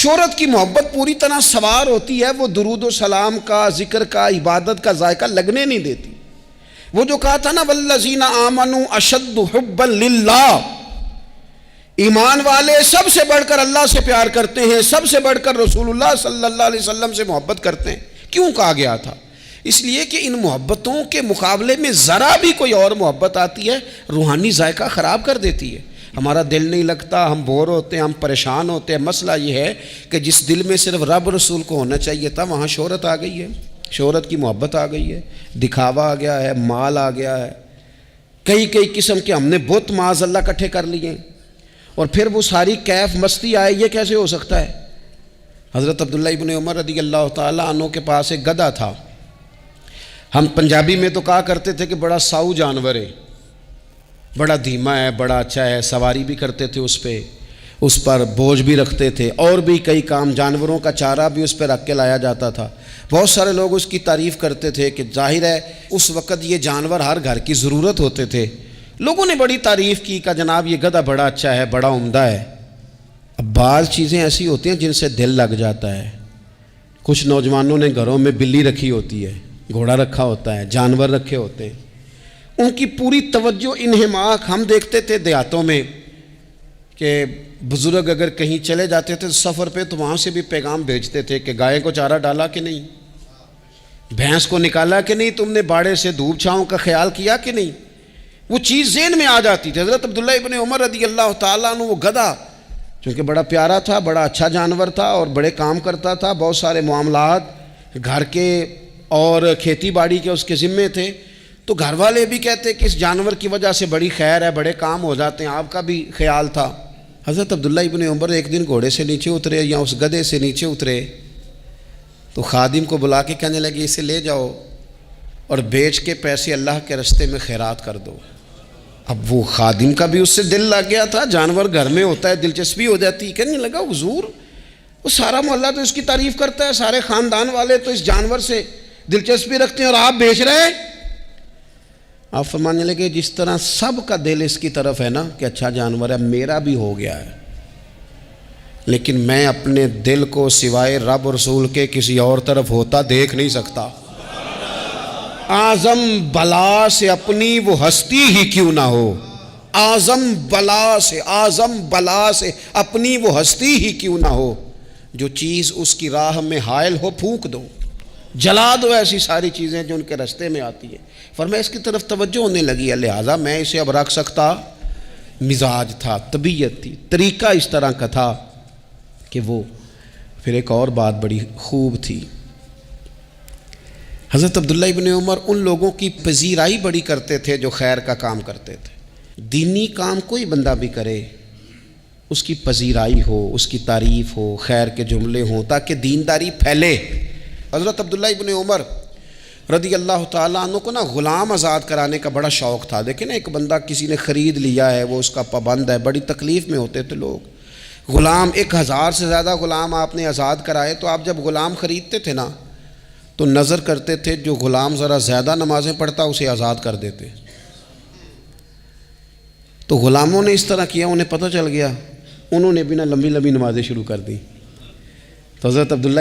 شہرت کی محبت پوری طرح سوار ہوتی ہے، وہ درود و سلام کا، ذکر کا، عبادت کا ذائقہ لگنے نہیں دیتی۔ وہ جو کہا تھا نا والذین آمنوا اشد حبا للہ، ایمان والے سب سے بڑھ کر اللہ سے پیار کرتے ہیں، سب سے بڑھ کر رسول اللہ صلی اللہ علیہ وسلم سے محبت کرتے ہیں۔ کیوں کہا گیا تھا؟ اس لیے کہ ان محبتوں کے مقابلے میں ذرا بھی کوئی اور محبت آتی ہے روحانی ذائقہ خراب کر دیتی ہے، ہمارا دل نہیں لگتا، ہم بور ہوتے ہیں، ہم پریشان ہوتے ہیں۔ مسئلہ یہ ہے کہ جس دل میں صرف رب رسول کو ہونا چاہیے تھا وہاں شہرت آ گئی ہے، شہرت کی محبت آ گئی ہے، دکھاوا آ گیا ہے، مال آ گیا ہے، کئی قسم کے ہم نے بت معاذ اللہ اکٹھے کر لیے، اور پھر وہ ساری کیف مستی آئے۔ یہ کیسے ہو سکتا ہے؟ حضرت عبداللہ ابن عمر رضی اللہ تعالیٰ عنہ کے پاس ایک گدھا تھا، ہم پنجابی میں تو کہا کرتے تھے کہ بڑا ساؤ جانور ہے، بڑا دھیما ہے، بڑا اچھا ہے، سواری بھی کرتے تھے اس پہ، اس پر بوجھ بھی رکھتے تھے، اور بھی کئی کام، جانوروں کا چارہ بھی اس پہ رکھ کے لایا جاتا تھا۔ بہت سارے لوگ اس کی تعریف کرتے تھے کہ ظاہر ہے اس وقت یہ جانور ہر گھر کی ضرورت ہوتے تھے، لوگوں نے بڑی تعریف کی کہ جناب یہ گدھا بڑا اچھا ہے، بڑا عمدہ ہے۔ اب بعض چیزیں ایسی ہوتی ہیں جن سے دل لگ جاتا ہے۔ کچھ نوجوانوں نے گھروں میں بلی رکھی ہوتی ہے، گھوڑا رکھا ہوتا ہے، جانور رکھے ہوتے ہیں، ان کی پوری توجہ انہماک۔ ہم دیکھتے تھے دیہاتوں میں کہ بزرگ اگر کہیں چلے جاتے تھے سفر پہ تو وہاں سے بھی پیغام بھیجتے تھے کہ گائے کو چارہ ڈالا کہ نہیں، بھینس کو نکالا کہ نہیں، تم نے باڑے سے دھوپ چھاؤں کا خیال کیا کہ نہیں، وہ چیز ذہن میں آ جاتی تھی۔ حضرت عبداللہ ابن عمر رضی اللہ تعالیٰ عنہ وہ گدھا چونکہ بڑا پیارا تھا، بڑا اچھا جانور تھا اور بڑے کام کرتا تھا، بہت سارے معاملات گھر کے اور کھیتی باڑی کے اس کے ذمے تھے، تو گھر والے بھی کہتے کہ اس جانور کی وجہ سے بڑی خیر ہے، بڑے کام ہو جاتے ہیں، آپ کا بھی خیال تھا۔ حضرت عبداللہ ابن عمر ایک دن گھوڑے سے نیچے اترے یا اس گدھے سے نیچے اترے تو خادم کو بلا کے کہنے لگے اسے لے جاؤ اور بیچ کے پیسے اللہ کے راستے میں خیرات کر دو۔ اب وہ خادم کا بھی اس سے دل لگ گیا تھا، جانور گھر میں ہوتا ہے دلچسپی ہو جاتی، کہنے لگا حضور وہ سارا محلہ تو اس کی تعریف کرتا ہے، سارے خاندان والے تو اس جانور سے دلچسپی رکھتے ہیں اور آپ بیچ رہے ہیں۔ آپ فرمانے لگے جس طرح سب کا دل اس کی طرف ہے نا کہ اچھا جانور ہے، میرا بھی ہو گیا ہے، لیکن میں اپنے دل کو سوائے رب رسول کے کسی اور طرف ہوتا دیکھ نہیں سکتا۔ اعظم بلا سے اپنی وہ ہستی ہی کیوں نہ ہو، اعظم بلا سے اپنی وہ ہستی ہی کیوں نہ ہو، جو چیز اس کی راہ میں حائل ہو پھونک دو، جلا دو ایسی ساری چیزیں جو ان کے راستے میں آتی ہیں۔ فرمایا اس کی طرف توجہ ہونے لگی ہے، لہٰذا میں اسے اب رکھ سکتا۔ مزاج تھا، طبیعت تھی، طریقہ اس طرح کا تھا کہ وہ پھر ایک اور بات بڑی خوب تھی۔ حضرت عبداللہ ابن عمر ان لوگوں کی پذیرائی بڑی کرتے تھے جو خیر کا کام کرتے تھے۔ دینی کام کوئی بندہ بھی کرے اس کی پذیرائی ہو، اس کی تعریف ہو، خیر کے جملے ہوں تاکہ دینداری پھیلے۔ حضرت عبداللہ ابن عمر رضی اللہ تعالیٰ عنہ کو نا غلام آزاد کرانے کا بڑا شوق تھا۔ دیکھیں نا ایک بندہ کسی نے خرید لیا ہے، وہ اس کا پابند ہے، بڑی تکلیف میں ہوتے تھے لوگ۔ غلام 1000 سے زیادہ غلام آپ نے آزاد کرائے، تو آپ جب غلام خریدتے تھے نا تو نظر کرتے تھے جو غلام ذرا زیادہ نمازیں پڑھتا اسے آزاد کر دیتے۔ تو غلاموں نے اس طرح کیا، انہیں پتہ چل گیا، انہوں نے بھی نا لمبی لمبی نمازیں شروع کر دی۔ تو حضرت عبداللہ